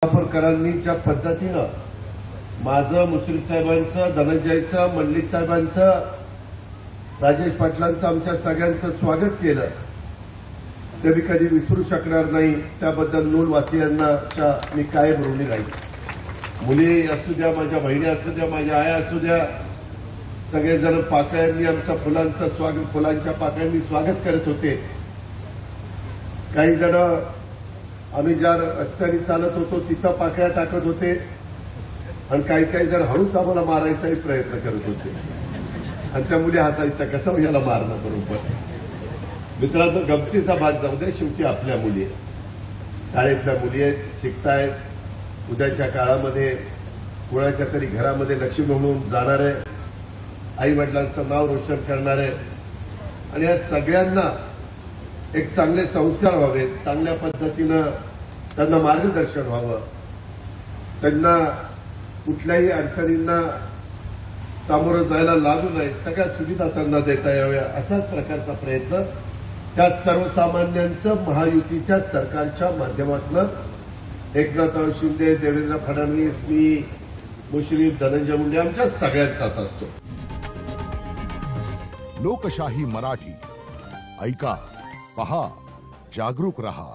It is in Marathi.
जाफरकरांनी ज्या पद्धतीनं माझं, मुश्रीफ साहेबांचं, धनंजयचं, मंडलिक साहेबांचं, राजेश पाटलांचं, आमच्या सगळ्यांचं स्वागत केलं ते मी कधी विसरू शकणार नाही। त्याबद्दल नूलवासियांना मी कायम ऋणी राहील। मुली असू द्या, माझ्या बहिणी असू द्या, माझ्या आया असू द्या, सगळेजण पाकळ्यांनी आमचं फुलांचं स्वागत, फुलांच्या पाकळ्यांनी स्वागत करत होते। काही जण आम्ही ज्या रस्त्याने चालत होतो तिथं पाकळ्या टाकत होते आणि काही जण हळूच आम्हाला मारायचाही प्रयत्न करत होते आणि त्या मुली हसायच्या, कसं याला मारणं बरोबर। मित्रांनो, गमतीचा भाग जाऊ दे, शेवटी आपल्या मुली आहेत, शाळेतल्या मुली आहेत, शिकतायत, उद्याच्या काळामध्ये कुणाच्या तरी घरामध्ये लक्ष्मी म्हणून जाणारे, आई वडिलांचं नाव रोशन करणारे आणि या सगळ्यांना एक चांगले संस्कार व्हावेत, चांगल्या पद्धतीनं त्यांना मार्गदर्शन व्हावं, त्यांना कुठल्याही अडचणींना सामोरं जायला लागू नये, सगळ्या सुविधा त्यांना देता याव्या, असाच प्रकारचा प्रयत्न त्या सर्वसामान्यांचं महायुतीच्या सरकारच्या माध्यमातून एकनाथराव शिंदे, देवेंद्र फडणवीस, मी, मुश्रीफ, धनंजय मुंडे आमच्या सगळ्यांचाच असतो। लोकशाही मराठी ऐका, पहा, जागरूक रहा।